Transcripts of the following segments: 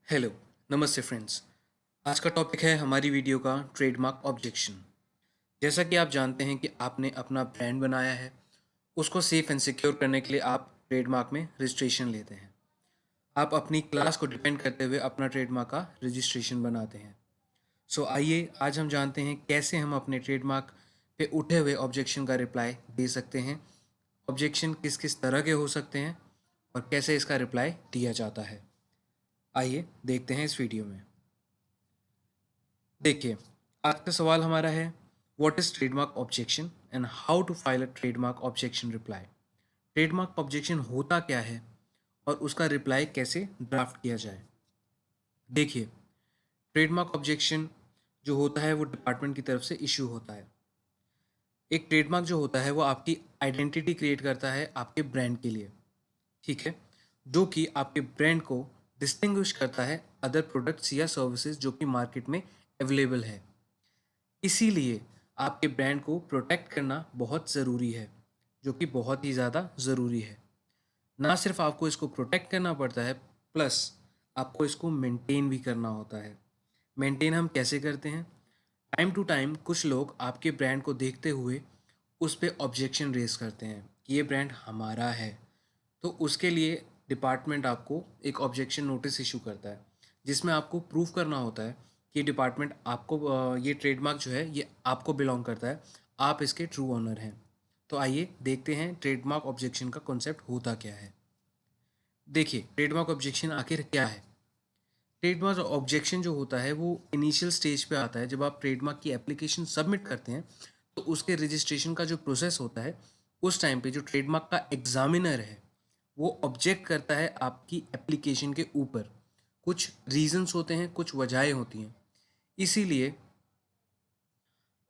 Hello, नमस्ते friends. आज का टॉपिक है हमारी वीडियो का ट्रेडमार्क ऑब्जेक्शन। जैसा कि आप जानते हैं कि आपने अपना ब्रांड बनाया है, उसको सेफ एंड सिक्योर करने के लिए आप ट्रेडमार्क में रजिस्ट्रेशन लेते हैं। आप अपनी क्लास को डिपेंड करते हुए अपना ट्रेडमार्क का रजिस्ट्रेशन बनाते हैं। सो आइए आज हम जानते हैं कैसे हम अपने ट्रेडमार्क पे उठे हुए ऑब्जेक्शन का रिप्लाई दे सकते हैं। ऑब्जेक्शन किस किस तरह के हो सकते हैं और कैसे इसका रिप्लाई दिया जाता है। आइए देखते हैं इस वीडियो में। देखिए, आज का सवाल हमारा है, what is trademark objection and how to file a trademark objection reply. Trademark objection होता क्या है और उसका रिप्लाई कैसे ड्राफ्ट किया जाए। देखिए, ट्रेडमार्क ऑब्जेक्शन जो होता है वो डिपार्टमेंट की तरफ से इशू होता है। एक ट्रेडमार्क जो होता है वो आपकी आइडेंटिटी क्रिएट करता है आपके ब्रांड के लिए, ठीक है, जो कि आपके ब्रांड को डिस्टिंग्विश करता है अदर प्रोडक्ट्स या सर्विसेज जो कि मार्केट में अवेलेबल है। इसीलिए आपके ब्रांड को प्रोटेक्ट करना बहुत ज़रूरी है, जो कि बहुत ही ज़्यादा ज़रूरी है। ना सिर्फ आपको इसको प्रोटेक्ट करना पड़ता है, प्लस आपको इसको मेंटेन भी करना होता है। मेंटेन हम कैसे करते हैं? टाइम टू टाइम कुछ लोग आपके ब्रांड को देखते हुए उस पे ऑब्जेक्शन रेज करते हैं कि ये ब्रांड हमारा है। तो उसके लिए डिपार्टमेंट आपको एक ऑब्जेक्शन नोटिस इशू करता है, जिसमें आपको प्रूव करना होता है कि डिपार्टमेंट आपको ये ट्रेडमार्क जो है ये आपको बिलोंग करता है, आप इसके ट्रू ओनर हैं। तो आइए देखते हैं ट्रेडमार्क ऑब्जेक्शन का कॉन्सेप्ट होता क्या है। देखिए, ट्रेडमार्क ऑब्जेक्शन आखिर क्या है। ट्रेडमार्क ऑब्जेक्शन जो होता है वो इनिशियल स्टेज पे आता है जब आप ट्रेडमार्क की एप्लीकेशन सबमिट करते हैं। तो उसके रजिस्ट्रेशन का जो प्रोसेस होता है, उस टाइम पे जो ट्रेडमार्क का एग्जामिनर है वो ऑब्जेक्ट करता है आपकी एप्लीकेशन के ऊपर। कुछ रीजंस होते हैं, कुछ वजहें होती हैं। इसीलिए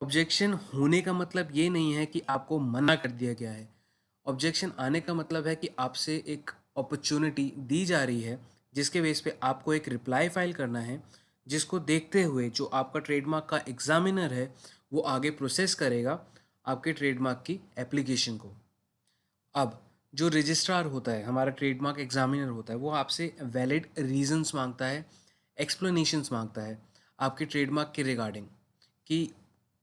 ऑब्जेक्शन होने का मतलब ये नहीं है कि आपको मना कर दिया गया है। ऑब्जेक्शन आने का मतलब है कि आपसे एक अपॉर्चुनिटी दी जा रही है, जिसके बेस पे आपको एक रिप्लाई फाइल करना है, जिसको देखते हुए जो आपका ट्रेडमार्क का एग्जामिनर है वो आगे प्रोसेस करेगा आपके ट्रेडमार्क की एप्लीकेशन को। अब जो रजिस्ट्रार होता है, हमारा ट्रेडमार्क एग्जामिनर होता है, वो आपसे वैलिड रीजंस मांगता है, एक्सप्लेनेशंस मांगता है आपके ट्रेडमार्क के रिगार्डिंग, कि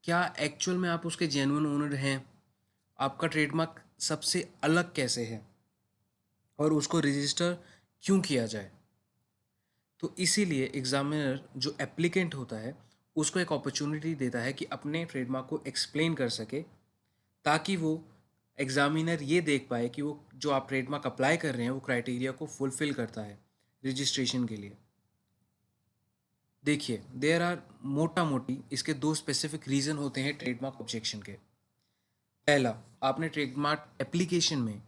क्या एक्चुअल में आप उसके जेन्युइन ओनर हैं, आपका ट्रेडमार्क सबसे अलग कैसे है और उसको रजिस्टर क्यों किया जाए। तो इसीलिए एग्जामिनर जो एप्लीकेंट होता है उसको एक अपॉर्चुनिटी देता है कि अपने ट्रेडमार्क को एक्सप्लेन कर सके, ताकि वो एग्जामिनर ये देख पाए कि वो जो आप ट्रेडमार्क अप्लाई कर रहे हैं वो क्राइटेरिया को फुलफिल करता है रजिस्ट्रेशन के लिए। देखिए, देयर आर मोटा मोटी इसके दो स्पेसिफिक रीज़न होते हैं ट्रेडमार्क ऑब्जेक्शन के। पहला, आपने ट्रेडमार्क एप्लीकेशन में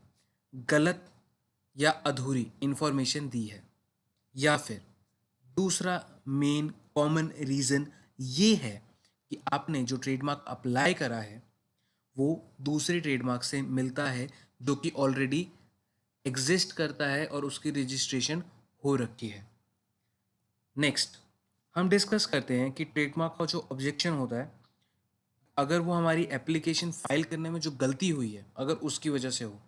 गलत या अधूरी इंफॉर्मेशन दी है, या फिर दूसरा मेन कॉमन रीज़न ये है कि आपने जो ट्रेडमार्क अप्लाई करा है वो दूसरे ट्रेडमार्क से मिलता है, जो कि ऑलरेडी एग्जिस्ट करता है और उसकी रजिस्ट्रेशन हो रखी है। नेक्स्ट, हम डिस्कस करते हैं कि ट्रेडमार्क का जो ऑब्जेक्शन होता है, अगर वो हमारी एप्लीकेशन फाइल करने में जो गलती हुई है अगर उसकी वजह से हो,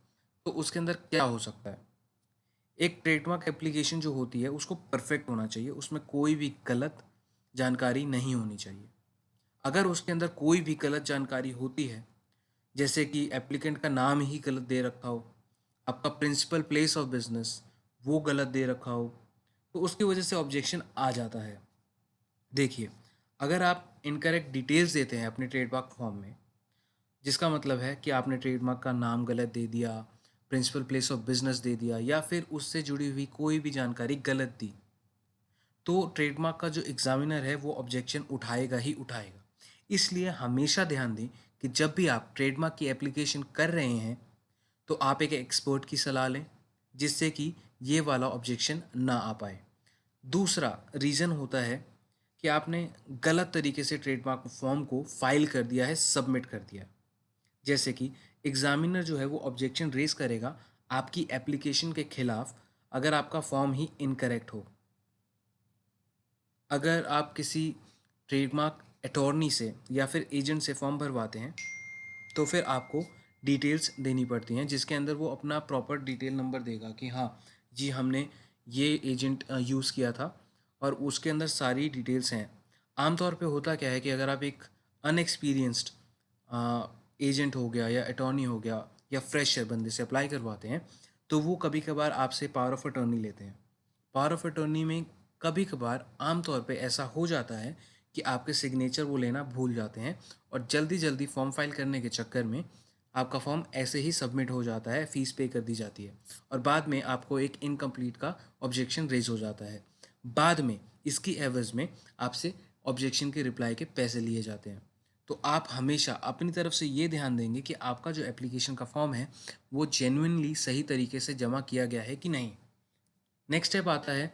तो उसके अंदर क्या हो सकता है। एक ट्रेडमार्क एप्लीकेशन जो होती है उसको परफेक्ट होना चाहिए, उसमें कोई भी गलत जानकारी नहीं होनी चाहिए। अगर उसके अंदर कोई भी गलत जानकारी होती है, जैसे कि एप्लीकेंट का नाम ही गलत दे रखा हो, आपका प्रिंसिपल प्लेस ऑफ बिजनेस वो गलत दे रखा हो, तो उसकी वजह से ऑब्जेक्शन आ जाता है। देखिए, अगर आप इनकरेक्ट डिटेल्स देते हैं अपने ट्रेडमार्क फॉर्म में, जिसका मतलब है कि आपने ट्रेडमार्क का नाम गलत दे दिया, प्रिंसिपल प्लेस ऑफ बिजनेस दे दिया, या फिर उससे जुड़ी हुई कोई भी जानकारी गलत दी, तो ट्रेडमार्क का जो एग्जामिनर है वो ऑब्जेक्शन उठाएगा ही उठाएगा। इसलिए हमेशा ध्यान दें कि जब भी आप ट्रेडमार्क की एप्लीकेशन कर रहे हैं तो आप एक एक्सपर्ट की सलाह लें, जिससे कि ये वाला ऑब्जेक्शन ना आ पाए। दूसरा रीज़न होता है कि आपने गलत तरीके से ट्रेडमार्क फॉर्म को फाइल कर दिया है, सबमिट कर दिया है। जैसे कि एग्जामिनर जो है वो ऑब्जेक्शन रेज करेगा आपकी एप्लीकेशन के खिलाफ अगर आपका फॉर्म ही इनकरेक्ट हो। अगर आप किसी ट्रेडमार्क अटॉर्नी से या फिर एजेंट से फॉर्म भरवाते हैं, तो फिर आपको डिटेल्स देनी पड़ती हैं, जिसके अंदर वो अपना प्रॉपर डिटेल नंबर देगा कि हाँ जी, हमने ये एजेंट यूज़ किया था और उसके अंदर सारी डिटेल्स हैं। आमतौर पे होता क्या है कि अगर आप एक अनएक्सपीरियंस्ड एजेंट हो गया या अटॉर्नी हो गया या फ्रेशर बंदे से अप्लाई करवाते हैं, तो वो कभी कभार आपसे पावर ऑफ अटॉर्नी लेते हैं। पावर ऑफ अटॉर्नी में कभी कभार आमतौर पे ऐसा हो जाता है कि आपके सिग्नेचर वो लेना भूल जाते हैं, और जल्दी जल्दी फॉर्म फाइल करने के चक्कर में आपका फॉर्म ऐसे ही सबमिट हो जाता है, फ़ीस पे कर दी जाती है, और बाद में आपको एक इनकम्प्लीट का ऑब्जेक्शन रेज हो जाता है। बाद में इसकी एवज़ में आपसे ऑब्जेक्शन के रिप्लाई के पैसे लिए जाते हैं। तो आप हमेशा अपनी तरफ से ये ध्यान देंगे कि आपका जो एप्लीकेशन का फॉर्म है वो जेन्युइनली सही तरीके से जमा किया गया है कि नहीं। नेक्स्ट स्टेप आता है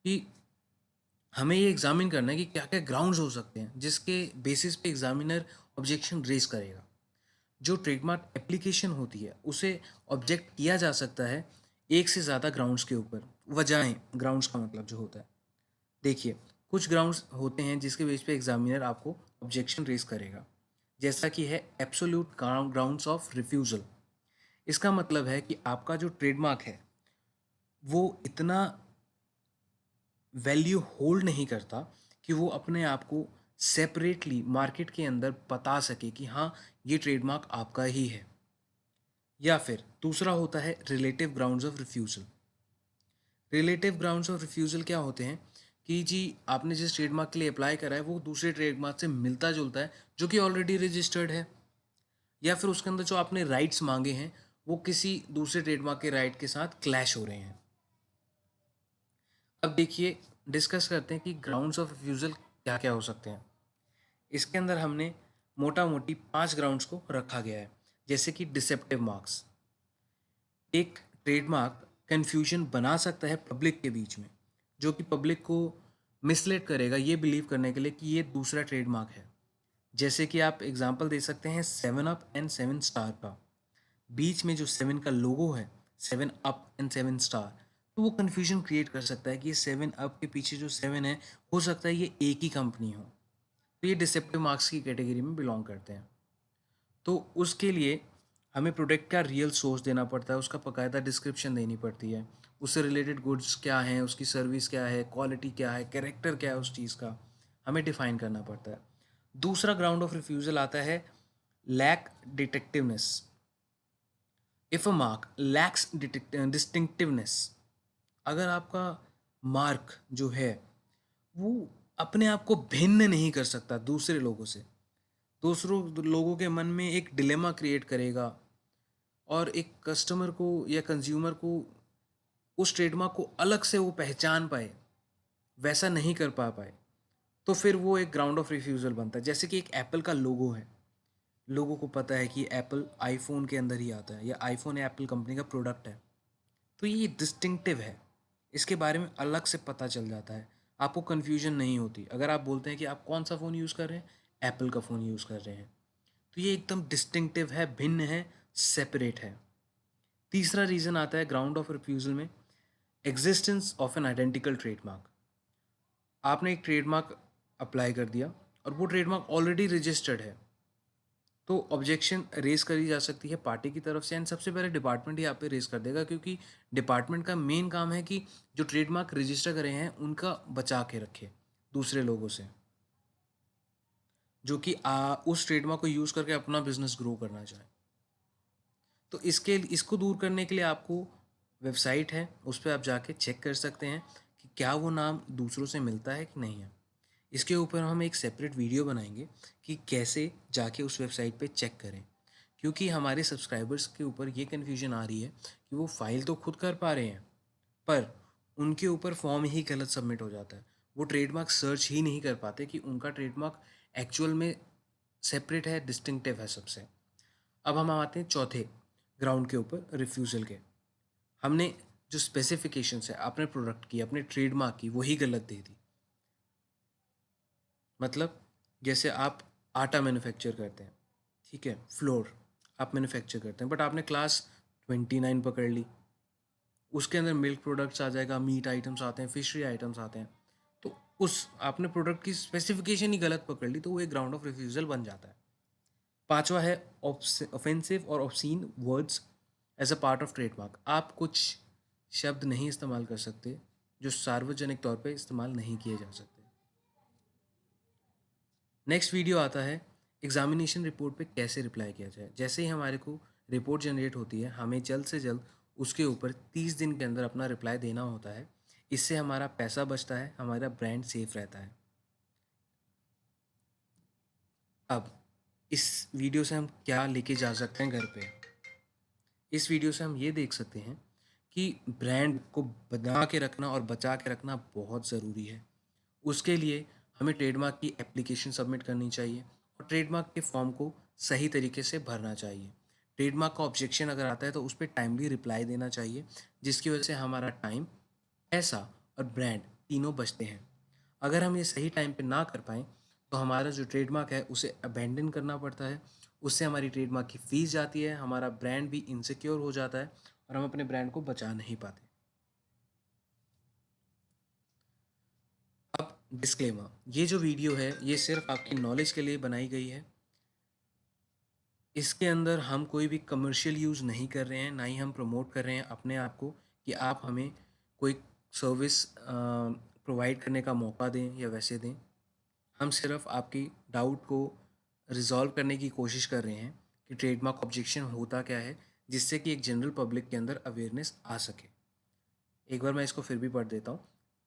कि हमें ये एग्जामिन करना है कि क्या क्या ग्राउंड्स हो सकते हैं जिसके बेसिस पे एग्जामिनर ऑब्जेक्शन रेज करेगा। जो ट्रेडमार्क एप्लीकेशन होती है उसे ऑब्जेक्ट किया जा सकता है एक से ज़्यादा ग्राउंड्स के ऊपर। वजहें, ग्राउंड्स का मतलब जो होता है, देखिए, कुछ ग्राउंड्स होते हैं जिसके बेस पे एग्जामिनर आपको ऑब्जेक्शन रेज करेगा, जैसा कि है एब्सोल्यूट ग्राउंड्स ऑफ रिफ्यूज़ल। इसका मतलब है कि आपका जो ट्रेडमार्क है वो इतना वैल्यू होल्ड नहीं करता कि वो अपने आप को सेपरेटली मार्केट के अंदर बता सके कि हाँ, ये ट्रेडमार्क आपका ही है। या फिर दूसरा होता है relative grounds of refusal. Relative grounds of refusal क्या होते हैं कि जी, आपने जिस ट्रेडमार्क के लिए अप्लाई करा है वो दूसरे ट्रेडमार्क से मिलता जुलता है जो कि ऑलरेडी रजिस्टर्ड है, या फिर उसके अंदर जो आपने राइट्स मांगे हैं वो किसी दूसरे ट्रेडमार्क के राइट के साथ क्लैश हो रहे हैं। अब देखिए, डिस्कस करते हैं कि ग्राउंड्स ऑफ रिफ्यूज़ल क्या क्या हो सकते हैं। इसके अंदर हमने मोटा मोटी 5 ग्राउंड्स को रखा गया है, जैसे कि डिसेप्टिव मार्क्स। एक ट्रेडमार्क कन्फ्यूजन बना सकता है पब्लिक के बीच में, जो कि पब्लिक को मिसलीड करेगा ये बिलीव करने के लिए कि ये दूसरा ट्रेडमार्क है। जैसे कि आप एग्जांपल दे सकते हैं 7 अप एंड 7 स्टार का। बीच में जो 7 का लोगो है, 7 अप एंड 7 स्टार, तो वो कन्फ्यूजन क्रिएट कर सकता है कि ये 7 अप के पीछे जो 7 है हो सकता है ये एक ही कंपनी हो। तो ये डिसेप्टिव मार्क्स की कैटेगरी में बिलोंग करते हैं। तो उसके लिए हमें प्रोडक्ट का रियल सोर्स देना पड़ता है, उसका बाकायदा डिस्क्रिप्शन देनी पड़ती है, उससे रिलेटेड गुड्स क्या हैं, उसकी सर्विस क्या है, क्वालिटी क्या है, कैरेक्टर क्या है उस चीज़ का, हमें डिफाइन करना पड़ता है। दूसरा ग्राउंड ऑफ रिफ्यूज़ल आता है lack distinctiveness. If a mark lacks distinctiveness, अगर आपका मार्क जो है वो अपने आप को भिन्न नहीं कर सकता दूसरे लोगों से, दूसरों लोगों के मन में एक डिलेमा क्रिएट करेगा, और एक कस्टमर को या कंज्यूमर को उस ट्रेडमार्क को अलग से वो पहचान पाए, वैसा नहीं कर पाए, तो फिर वो एक ग्राउंड ऑफ रिफ्यूज़ल बनता है। जैसे कि एक एप्पल का लोगो है, लोगों को पता है कि एप्पल आईफोन के अंदर ही आता है या आईफोन एप्पल कंपनी का प्रोडक्ट है, तो ये डिस्टिंक्टिव है, इसके बारे में अलग से पता चल जाता है, आपको कन्फ्यूजन नहीं होती। अगर आप बोलते हैं कि आप कौन सा फ़ोन यूज़ कर रहे हैं, एप्पल का फ़ोन यूज़ कर रहे हैं, तो ये एकदम डिस्टिंक्टिव है, भिन्न है, सेपरेट है। तीसरा रीज़न आता है ग्राउंड ऑफ रिफ्यूज़ल में existence of an identical trademark. आपने एक ट्रेडमार्क अप्लाई कर दिया और वो ट्रेडमार्क ऑलरेडी रजिस्टर्ड है, तो ऑब्जेक्शन रेज करी जा सकती है पार्टी की तरफ से, एंड सबसे पहले डिपार्टमेंट ही आप पे रेज कर देगा, क्योंकि डिपार्टमेंट का मेन काम है कि जो ट्रेडमार्क रजिस्टर करे हैं उनका बचा के रखे दूसरे लोगों से, जो कि उस ट्रेडमार्क को यूज़ करके अपना बिजनेस ग्रो करना चाहे। तो इसको दूर करने के लिए आपको वेबसाइट है, उस पर आप जाके चेक कर सकते हैं कि क्या वो नाम दूसरों से मिलता है कि नहीं है। इसके ऊपर हम एक सेपरेट वीडियो बनाएंगे कि कैसे जाके उस वेबसाइट पे चेक करें, क्योंकि हमारे सब्सक्राइबर्स के ऊपर ये कन्फ्यूजन आ रही है कि वो फाइल तो खुद कर पा रहे हैं, पर उनके ऊपर फॉर्म ही गलत सबमिट हो जाता है, वो ट्रेडमार्क सर्च ही नहीं कर पाते कि उनका ट्रेडमार्क एक्चुअल में सेपरेट है, डिस्टिंक्टिव है सबसे। अब हम आते हैं चौथे ग्राउंड के ऊपर रिफ्यूज़ल के। हमने जो स्पेसिफिकेशंस है अपने प्रोडक्ट की, अपने ट्रेडमार्क की, वही गलत दे दी। मतलब जैसे आप आटा मैन्युफैक्चर करते हैं, ठीक है, फ्लोर आप मैन्युफैक्चर करते हैं, बट आपने क्लास 29 पकड़ ली, उसके अंदर मिल्क प्रोडक्ट्स आ जाएगा, मीट आइटम्स आते हैं, फिशरी आइटम्स आते हैं, तो उस आपने प्रोडक्ट की स्पेसिफिकेशन ही गलत पकड़ ली, तो वो एक ग्राउंड ऑफ रिफ्यूज़ल बन जाता है। पांचवा है ऑफेंसिव और obscene words as a part of trademark. आप कुछ शब्द नहीं इस्तेमाल कर सकते जो सार्वजनिक तौर पे इस्तेमाल नहीं किए जा सकते। नेक्स्ट वीडियो आता है एग्जामिनेशन रिपोर्ट पे कैसे रिप्लाई किया जाए। जैसे ही हमारे को रिपोर्ट जनरेट होती है, हमें जल्द से जल्द उसके ऊपर 30 दिन के अंदर अपना रिप्लाई देना होता है। इससे हमारा पैसा बचता है, हमारा ब्रांड सेफ रहता है। अब इस वीडियो से हम क्या लेके जा सकते हैं घर पे? इस वीडियो से हम ये देख सकते हैं कि ब्रांड को बना के रखना और बचा के रखना बहुत ज़रूरी है। उसके लिए हमें ट्रेडमार्क की एप्लीकेशन सबमिट करनी चाहिए और ट्रेडमार्क के फॉर्म को सही तरीके से भरना चाहिए। ट्रेडमार्क का ऑब्जेक्शन अगर आता है तो उस पर टाइमली रिप्लाई देना चाहिए, जिसकी वजह से हमारा टाइम, पैसा और ब्रांड तीनों बचते हैं। अगर हम ये सही टाइम पे ना कर पाएँ तो हमारा जो ट्रेडमार्क है उसे अबैंडन करना पड़ता है। उससे हमारी ट्रेडमार्क की फ़ीस जाती है, हमारा ब्रांड भी इनसिक्योर हो जाता है और हम अपने ब्रांड को बचा नहीं पाते। अब डिस्क्लेमर, ये जो वीडियो है ये सिर्फ आपकी नॉलेज के लिए बनाई गई है। इसके अंदर हम कोई भी कमर्शियल यूज़ नहीं कर रहे हैं, ना ही हम प्रमोट कर रहे हैं अपने आप को कि आप हमें कोई सर्विस प्रोवाइड करने का मौका दें या वैसे दें। हम सिर्फ आपकी डाउट को रिजॉल्व करने की कोशिश कर रहे हैं कि ट्रेडमार्क ऑब्जेक्शन होता क्या है, जिससे कि एक जनरल पब्लिक के अंदर अवेयरनेस आ सके। एक बार मैं इसको फिर भी पढ़ देता हूँ।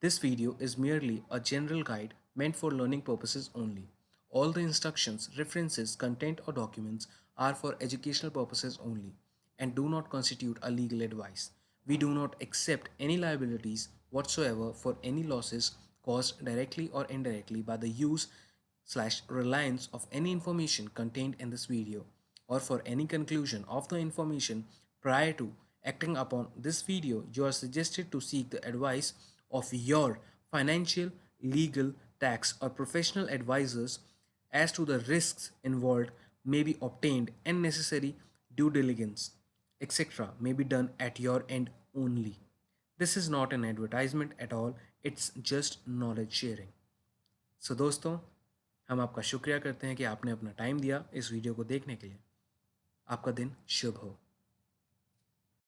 This video is merely a general guide meant for learning purposes only. All the instructions, references, content or documents are for educational purposes only and do not constitute a legal advice. We do not accept any liabilities whatsoever for any losses caused directly or indirectly by the use/reliance of any information contained in this video, or for any conclusion of the information prior to acting upon this video. You are suggested to seek the advice of your financial, legal, tax, or professional advisors as to the risks involved may be obtained, and necessary due diligence, etc., may be done at your end only. This is not an advertisement at all, it's just knowledge sharing. सो दोस्तों, हम आपका शुक्रिया करते हैं कि आपने अपना time दिया इस वीडियो को देखने के लिए। आपका दिन शुभ हो।